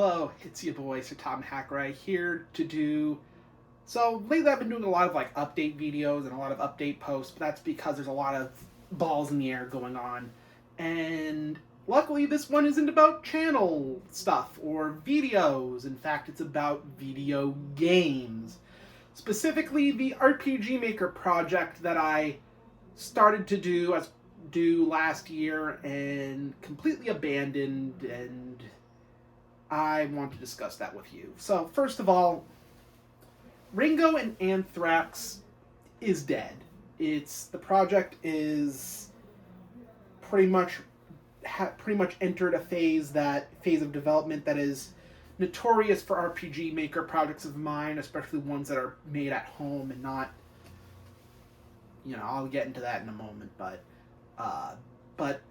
Hello, it's your boy SirTophamHakurei here to do... So, lately I've been doing a lot of update videos and a lot of update posts, but that's because there's a lot of balls in the air going on. And luckily this one isn't about channel stuff or videos. In fact, it's about video games. Specifically, the RPG Maker project that I started to do last year and completely abandoned, and I want to discuss that with you. So, first of all, Ringo and Anthrax is dead. The project is pretty much entered a phase of development that is notorious for RPG Maker projects of mine, especially ones that are made at home and not, I'll get into that in a moment, but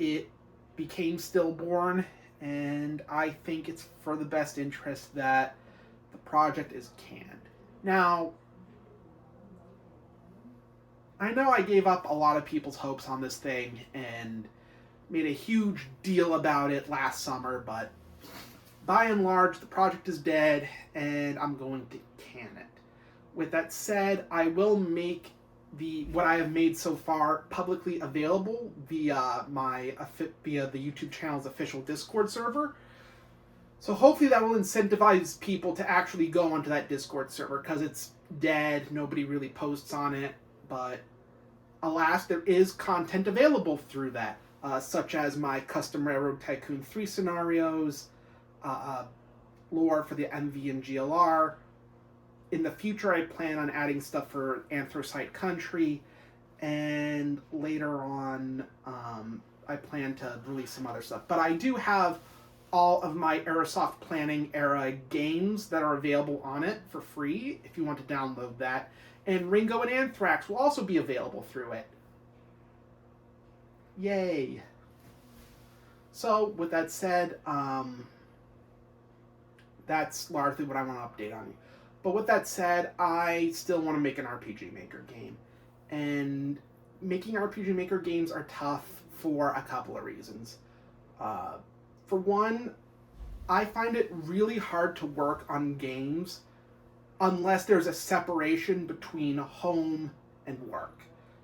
it became stillborn, and I think it's for the best interest that the project is canned. Now, I know I gave up a lot of people's hopes on this thing and made a huge deal about it last summer, but by and large, the project is dead, and I'm going to can it. With that said, I will make what I have made so far publicly available via the YouTube channel's official Discord server. So hopefully that will incentivize people to actually go onto that Discord server, because it's dead, nobody really posts on it, but alas, there is content available through that, such as my Custom Railroad Tycoon 3 scenarios, lore for the MV and GLR. In the future, I plan on adding stuff for Anthracite Country, and later on, I plan to release some other stuff. But I do have all of my Aerosoft Planning era games that are available on it for free, if you want to download that. And Ringo and Anthrax will also be available through it. Yay! So, with that said, that's largely what I want to update on you. But with that said, I still want to make an RPG Maker game. And making RPG Maker games are tough for a couple of reasons. For one, I find it really hard to work on games unless there's a separation between home and work.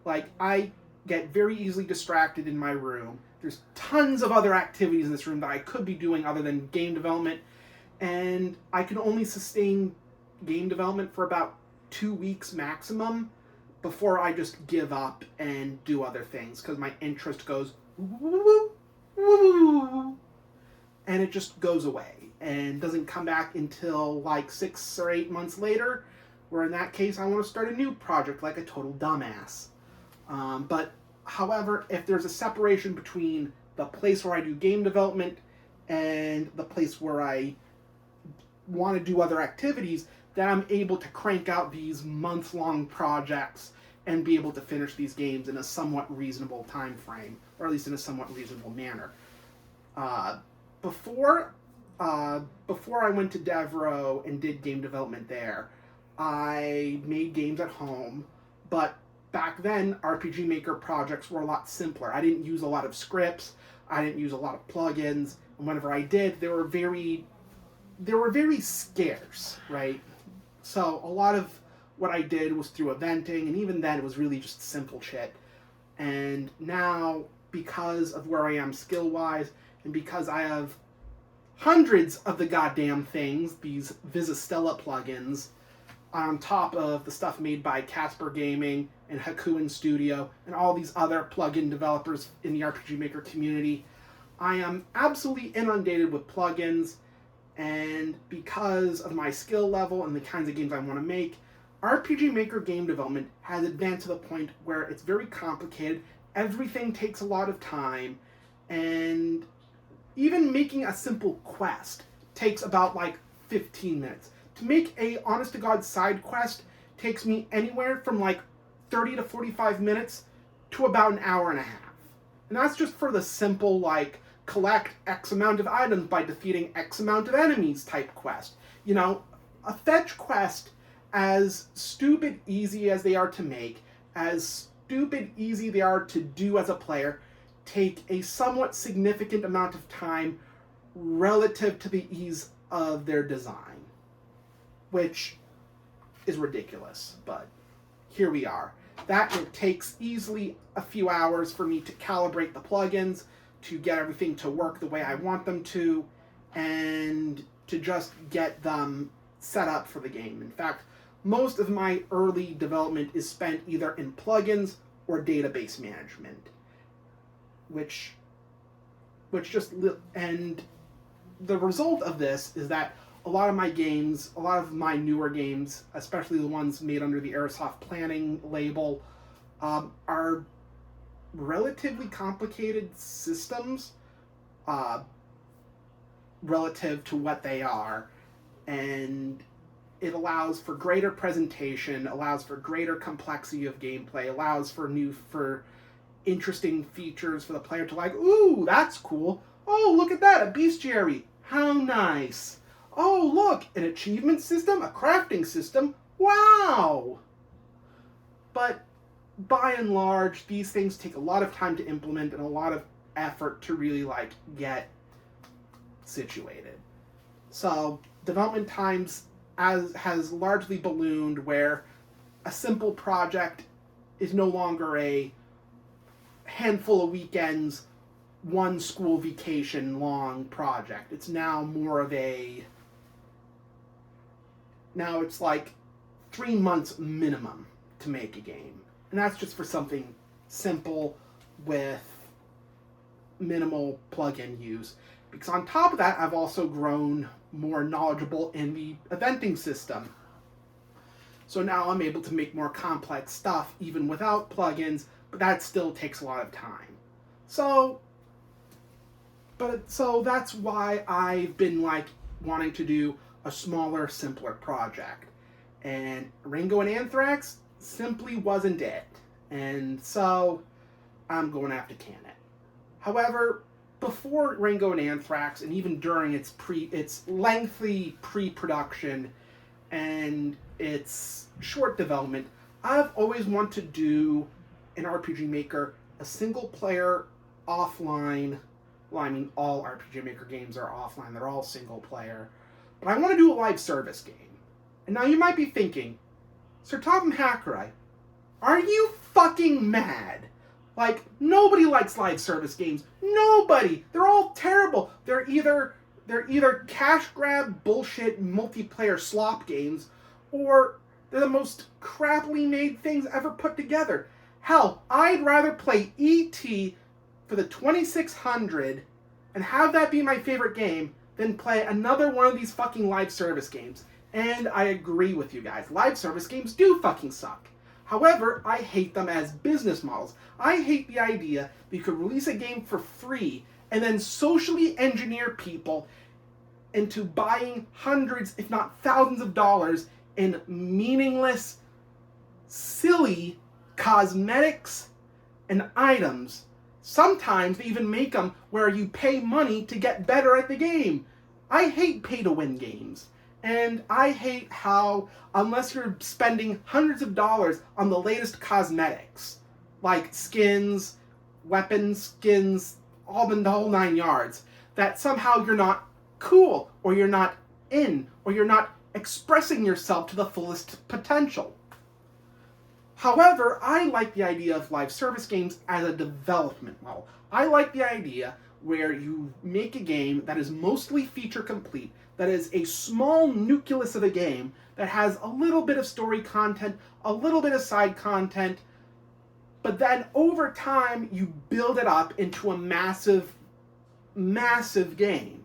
I get very easily distracted in my room. There's tons of other activities in this room that I could be doing other than game development, and I can only sustain game development for about 2 weeks maximum before I just give up and do other things, because my interest goes woo, woo, and it just goes away and doesn't come back until 6 or 8 months later, where in that case I want to start a new project like a total dumbass. But however, if there's a separation between the place where I do game development and the place where I want to do other activities, then I'm able to crank out these month-long projects and be able to finish these games in a somewhat reasonable time frame, or at least in a somewhat reasonable manner. Before I went to Devro and did game development there, I made games at home, but back then, RPG Maker projects were a lot simpler. I didn't use a lot of scripts, I didn't use a lot of plugins, and whenever I did, they were very scarce, right? So a lot of what I did was through eventing, and even then it was really just simple shit. And now, because of where I am skill-wise, and because I have hundreds of the goddamn things, these Visistella plugins, on top of the stuff made by Casper Gaming and Hakuin Studio and all these other plugin developers in the RPG Maker community, I am absolutely inundated with plugins. And because of my skill level and the kinds of games I want to make, RPG Maker game development has advanced to the point where it's very complicated, everything takes a lot of time, and even making a simple quest takes about 15 minutes. To make a honest-to-God side quest takes me anywhere from 30 to 45 minutes to about an hour and a half. And that's just for the simple, collect X amount of items by defeating X amount of enemies type quest. A fetch quest, as stupid easy as they are to make, as stupid easy they are to do as a player, take a somewhat significant amount of time relative to the ease of their design, which is ridiculous, but here we are. That it takes easily a few hours for me to calibrate the plugins, to get everything to work the way I want them to, and to just get them set up for the game. In fact, most of my early development is spent either in plugins or database management, which just, and the result of this is that a lot of my games, a lot of my newer games, especially the ones made under the Airsoft Planning label, are relatively complicated systems relative to what they are, and it allows for greater presentation, allows for greater complexity of gameplay, allows for interesting features for the player to like, ooh, that's cool. Oh, look at that, a bestiary. How nice. Oh, look, an achievement system, a crafting system. Wow! But by and large, these things take a lot of time to implement and a lot of effort to really get situated. So development times has largely ballooned, where a simple project is no longer a handful of weekends, one school vacation long project. It's now more of now it's 3 months minimum to make a game. And that's just for something simple with minimal plugin use. Because on top of that, I've also grown more knowledgeable in the eventing system. So now I'm able to make more complex stuff even without plugins, but that still takes a lot of time. So that's why I've been wanting to do a smaller, simpler project. And Ringo and Anthrax simply wasn't it. And so I'm going to have to can it. However, before Ringo and Anthrax, and even during its lengthy pre-production and its short development, I've always wanted to do an RPG Maker, a single-player, offline. Well, I mean, all RPG Maker games are offline. They're all single-player. But I want to do a live service game. And now you might be thinking, SirTophamHakurei, are you fucking mad? Nobody likes live service games. Nobody. They're all terrible. They're either cash grab bullshit multiplayer slop games, or they're the most crappily made things ever put together. Hell, I'd rather play E.T. for the 2600 and have that be my favorite game than play another one of these fucking live service games. And I agree with you guys. Live service games do fucking suck. However, I hate them as business models. I hate the idea that you could release a game for free and then socially engineer people into buying hundreds, if not thousands of dollars in meaningless, silly cosmetics and items. Sometimes they even make them where you pay money to get better at the game. I hate pay-to-win games. And I hate how, unless you're spending hundreds of dollars on the latest cosmetics, like skins, weapons, skins, all the whole 9 yards, that somehow you're not cool, or you're not in, or you're not expressing yourself to the fullest potential. However, I like the idea of live service games as a development model. I like the idea where you make a game that is mostly feature complete, that is a small nucleus of a game that has a little bit of story content, a little bit of side content, but then over time you build it up into a massive, massive game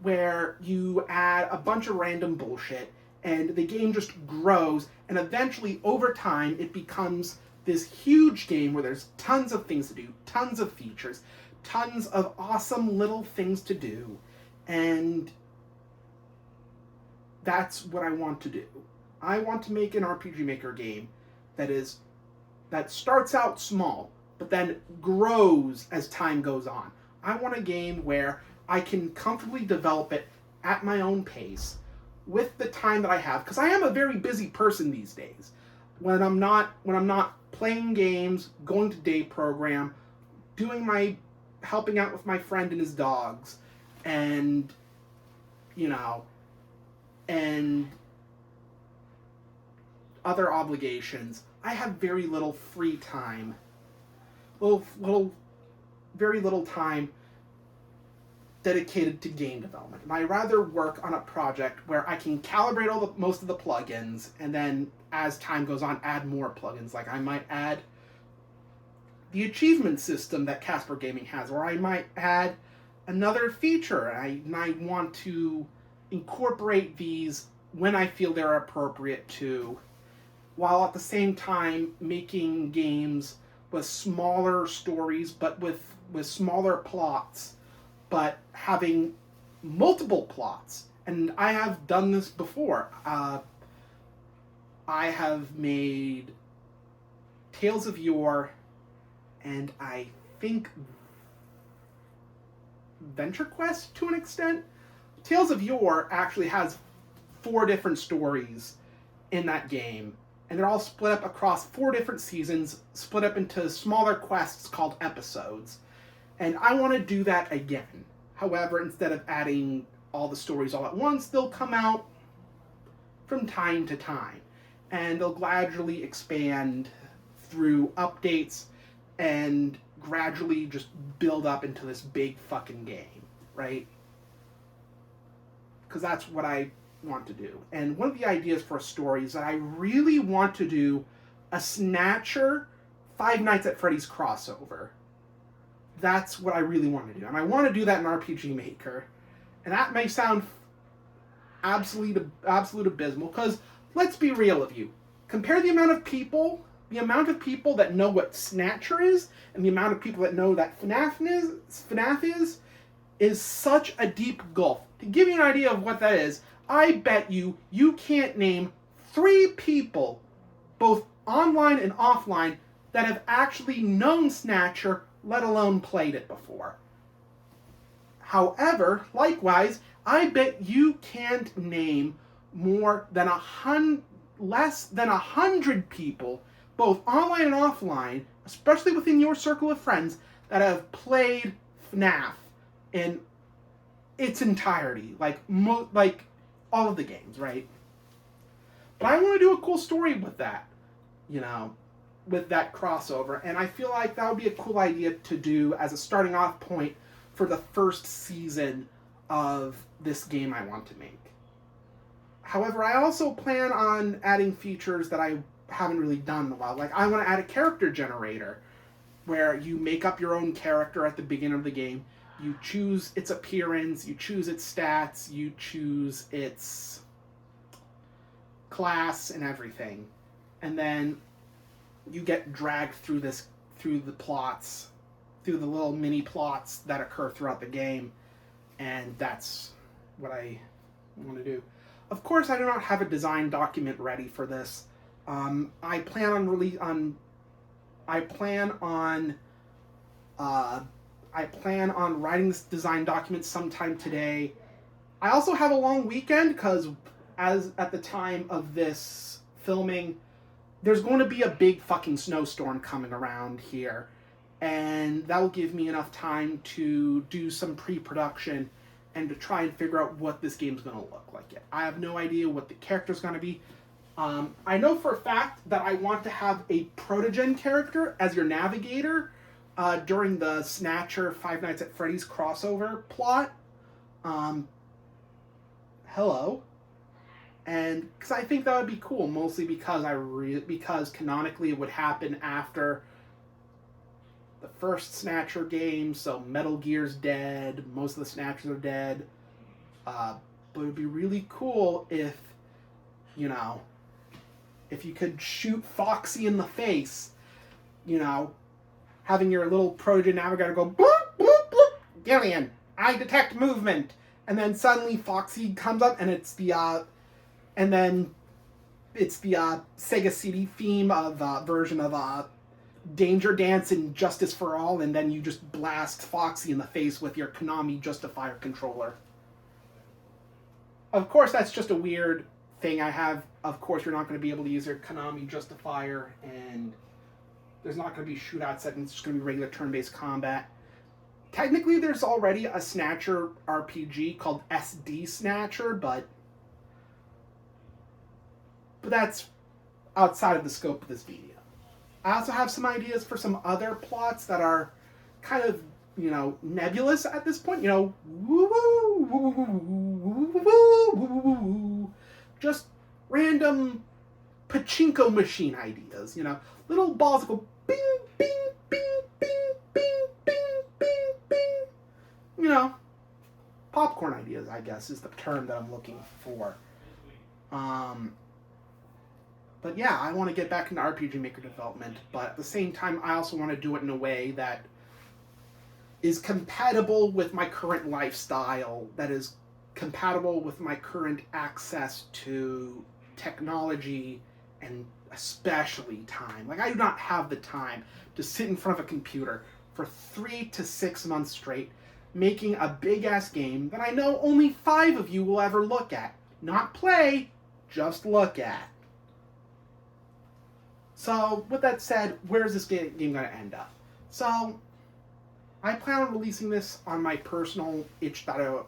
where you add a bunch of random bullshit and the game just grows, and eventually over time it becomes this huge game where there's tons of things to do, tons of features, tons of awesome little things to do, and that's what I want to do. I want to make an RPG Maker game that starts out small, but then grows as time goes on. I want a game where I can comfortably develop it at my own pace with the time that I have, because I am a very busy person these days. When I'm not playing games, going to day program, helping out with my friend and his dogs, and and other obligations, I have very little free time. Very little time dedicated to game development. And I rather work on a project where I can calibrate most of the plugins, and then as time goes on, add more plugins. Like I might add the achievement system that Casper Gaming has, or I might add another feature, and I want to incorporate these when I feel they're appropriate to, while at the same time making games with smaller stories, but with smaller plots, but having multiple plots. And I have done this before. I have made Tales of Yore, and I think Venture Quest to an extent. Tales of Yore actually has 4 different stories in that game, and they're all split up across 4 different seasons, split up into smaller quests called episodes. And I want to do that again. However, instead of adding all the stories all at once, they'll come out from time to time, and they'll gradually expand through updates and gradually just build up into this big fucking game, right? Because that's what I want to do. And one of the ideas for a story is that I really want to do a Snatcher Five Nights at Freddy's crossover. That's what I really want to do. And I want to do that in RPG Maker. And that may sound absolute abysmal, because let's be real with you. Compare the amount of people that know what Snatcher is, and the amount of people that know that FNAF is such a deep gulf. To give you an idea of what that is, I bet you can't name 3 people, both online and offline, that have actually known Snatcher, let alone played it before. However, likewise, I bet you can't name less than 100 people, both online and offline, especially within your circle of friends, that have played FNAF in its entirety, like all of the games, right? But I want to do a cool story with that, with that crossover, and I feel like that would be a cool idea to do as a starting off point for the first season of this game I want to make. However, I also plan on adding features that I haven't really done in a while. Like, I want to add a character generator where you make up your own character at the beginning of the game. You choose its appearance, you choose its stats, you choose its class and everything. And then you get dragged through the little mini plots that occur throughout the game, and that's what I want to do. Of course, I do not have a design document ready for this. I plan on writing this design document sometime today. I also have a long weekend because, as at the time of this filming, there's going to be a big fucking snowstorm coming around here, and that will give me enough time to do some pre-production and to try and figure out what this game's going to look like. I have no idea what the character's going to be. I know for a fact that I want to have a protogen character as your navigator during the Snatcher Five Nights at Freddy's crossover plot. Hello. And because I think that would be cool, mostly because canonically it would happen after the first Snatcher game, so Metal Gear's dead, most of the Snatchers are dead. But it would be really cool if you could shoot Foxy in the face, having your little protogen navigator go, bloop, bloop, bloop, Gillian, I detect movement. And then suddenly Foxy comes up, and it's the Sega CD theme of version of Danger Dance and Justice for All, and then you just blast Foxy in the face with your Konami Justifier controller. Of course, that's just a weird thing I have. Of course, you're not going to be able to use your Konami Justifier, and there's not going to be shootout settings. It's just going to be regular turn-based combat. Technically, there's already a Snatcher RPG called SD Snatcher, but But that's outside of the scope of this video. I also have some ideas for some other plots that are kind of, nebulous at this point. Just random pachinko machine ideas. Little balls that go bing, bing, bing, bing, bing, bing, bing, bing. Popcorn ideas, I guess, is the term that I'm looking for. But yeah, I want to get back into RPG Maker development, but at the same time, I also want to do it in a way that is compatible with my current lifestyle, that is compatible with my current access to technology and especially time. Like, I do not have the time to sit in front of a computer for 3 to 6 months straight making a big-ass game that I know only 5 of you will ever look at. Not play, just look at. So, with that said, where's this game going to end up? So, I plan on releasing this on my personal itch.io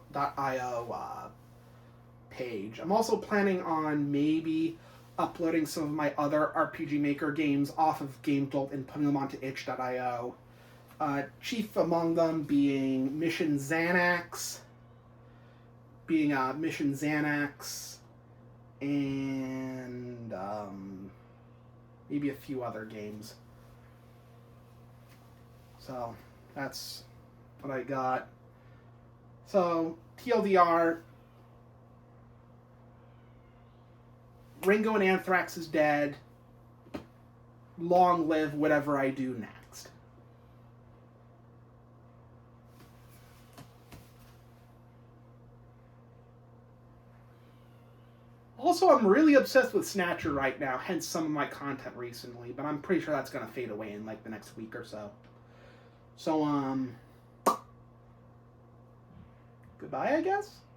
page. I'm also planning on maybe uploading some of my other RPG Maker games off of GameJolt and putting them onto itch.io. Chief among them being Mission Xanax, and maybe a few other games. So that's what I got. So TLDR, Ringo and Anthrax is dead. Long live whatever I do next. Also, I'm really obsessed with Snatcher right now, hence some of my content recently, but I'm pretty sure that's going to fade away in like the next week or so. So, goodbye, I guess?